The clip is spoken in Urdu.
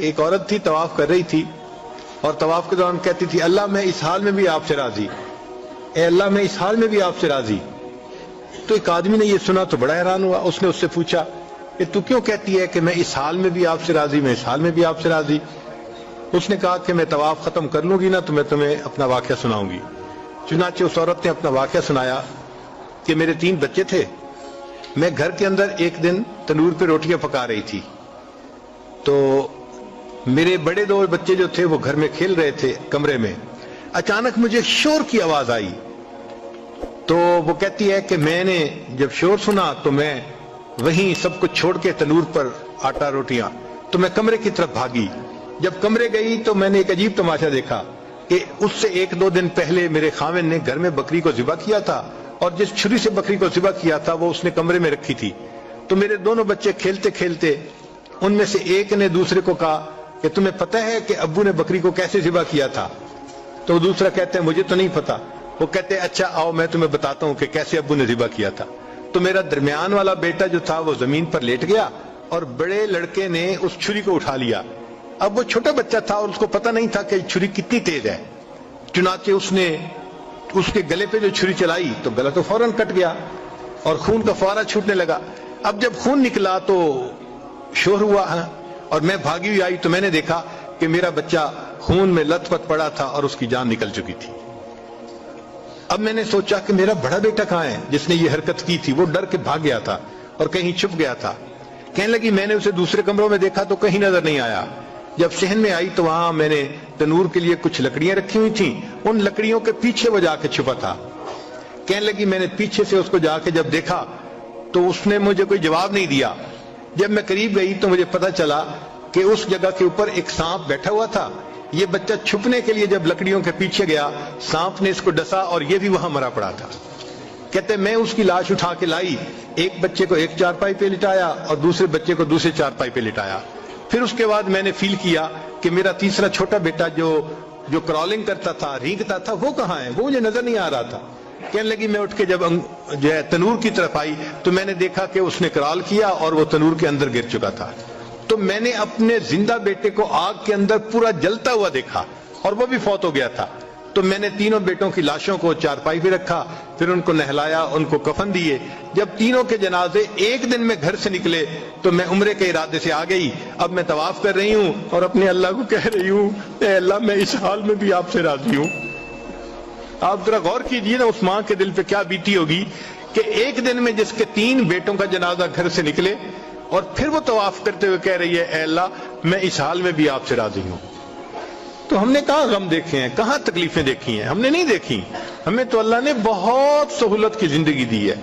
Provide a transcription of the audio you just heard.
ایک عورت تھی طواف کر رہی تھی اور طواف کے دوران کہتی تھی اللہ میں اس حال میں بھی آپ سے راضی، اے اللہ میں اس حال میں بھی آپ سے راضی۔ تو ایک آدمی نے یہ سنا تو بڑا حیران ہوا، اس نے اس سے پوچھا کہ تو کیوں کہتی ہے کہ میں اس حال میں بھی آپ سے راضی، میں اس حال میں بھی آپ سے راضی؟ اس نے کہا کہ میں طواف ختم کر لوں گی نا تو میں تمہیں اپنا واقعہ سناؤں گی۔ چنانچہ اس عورت نے اپنا واقعہ سنایا کہ میرے 3 بچے تھے، میں گھر کے اندر ایک دن تنور پہ روٹیاں پکا رہی تھی، تو میرے بڑے 2 بچے جو تھے وہ گھر میں کھیل رہے تھے کمرے میں، اچانک مجھے شور کی آواز آئی۔ تو وہ کہتی ہے کہ میں نے جب شور سنا تو میں وہیں سب کچھ چھوڑ کے تنور پر آٹا روٹیاں تو میں کمرے کی طرف بھاگی۔ جب کمرے گئی تو میں نے ایک عجیب تماشا دیکھا کہ اس سے 1-2 دن پہلے میرے خاوند نے گھر میں بکری کو ذبح کیا تھا، اور جس چھری سے بکری کو ذبح کیا تھا وہ اس نے کمرے میں رکھی تھی۔ تو میرے دونوں بچے کھیلتے کھیلتے ان میں سے ایک نے دوسرے کو کہا کہ تمہیں پتہ ہے کہ ابو نے بکری کو کیسے ذبح کیا تھا؟ تو دوسرا کہتے ہیں مجھے تو نہیں پتا۔ وہ کہتے ہیں اچھا آؤ میں تمہیں بتاتا ہوں کہ کیسے ابو نے ذبح کیا تھا۔ تو میرا درمیان والا بیٹا جو تھا وہ زمین پر لیٹ گیا اور بڑے لڑکے نے اس چھری کو اٹھا لیا۔ اب وہ چھوٹا بچہ تھا اور اس کو پتہ نہیں تھا کہ چھری کتنی تیز ہے، چنانچہ اس نے اس کے گلے پہ جو چھری چلائی تو گلا تو فوراً کٹ گیا اور خون کا فوارہ چھوٹنے لگا۔ اب جب خون نکلا تو شور ہوا اور میں بھاگی ہوئی آئی تو میں نے دیکھا کہ میرا بچہ خون میں لت پت پڑا تھا اور اس کی جان نکل چکی تھی۔ اب میں نے سوچا کہ میرا بڑا بیٹا کہاں ہے جس نے یہ حرکت کی تھی؟ وہ ڈر کے بھاگ گیا تھا اور کہیں چھپ گیا تھا۔ کہنے لگی میں نے اسے دوسرے کمروں میں دیکھا تو کہیں نظر نہیں آیا۔ جب صحن میں آئی تو وہاں میں نے تنور کے لیے کچھ لکڑیاں رکھی ہوئی تھیں، ان لکڑیوں کے پیچھے وہ جا کے چھپا تھا۔ کہنے لگی میں نے پیچھے سے اس کو جا کے جب دیکھا تو اس نے مجھے کوئی جواب نہیں دیا۔ جب میں قریب گئی تو مجھے پتہ چلا کہ اس جگہ کے اوپر ایک سانپ بیٹھا ہوا تھا۔ یہ بچہ چھپنے کے لیے جب لکڑیوں کے پیچھے گیا، سانپ نے اس کو ڈسا اور یہ بھی وہاں مرا پڑا تھا۔ کہتے میں اس کی لاش اٹھا کے لائی، ایک بچے کو ایک چارپائی پہ لٹایا اور دوسرے بچے کو دوسرے چارپائی پہ لٹایا۔ پھر اس کے بعد میں نے فیل کیا کہ میرا تیسرا چھوٹا بیٹا جو کرالنگ کرتا تھا، رینگتا تھا، وہ کہاں ہے؟ وہ مجھے نظر نہیں آ رہا تھا۔ کہنے لگی میں اٹھ کے جب جو ہے تنور کی طرف آئی تو میں نے دیکھا کہ اس نے کرال کیا اور وہ تنور کے اندر گر چکا تھا۔ تو میں نے اپنے زندہ بیٹے کو آگ کے اندر پورا جلتا ہوا دیکھا اور وہ بھی فوت ہو گیا تھا۔ تو میں نے تینوں بیٹوں کی لاشوں کو چارپائی پہ رکھا، پھر ان کو نہلایا، ان کو کفن دیے۔ جب تینوں کے جنازے ایک دن میں گھر سے نکلے تو میں عمرے کے ارادے سے آ گئی۔ اب میں طواف کر رہی ہوں اور اپنے اللہ کو کہہ رہی ہوں اے اللہ میں اس حال میں بھی آپ سے راضی ہوں۔ آپ ذرا غور کیجئے نا اس ماں کے دل پہ کیا بیتی ہوگی کہ ایک دن میں جس کے 3 بیٹوں کا جنازہ گھر سے نکلے اور پھر وہ طواف کرتے ہوئے کہہ رہی ہے اے اللہ میں اس حال میں بھی آپ سے راضی ہوں۔ تو ہم نے کہاں غم دیکھے ہیں، کہاں تکلیفیں دیکھی ہیں؟ ہم نے نہیں دیکھی۔ ہمیں تو اللہ نے بہت سہولت کی زندگی دی ہے۔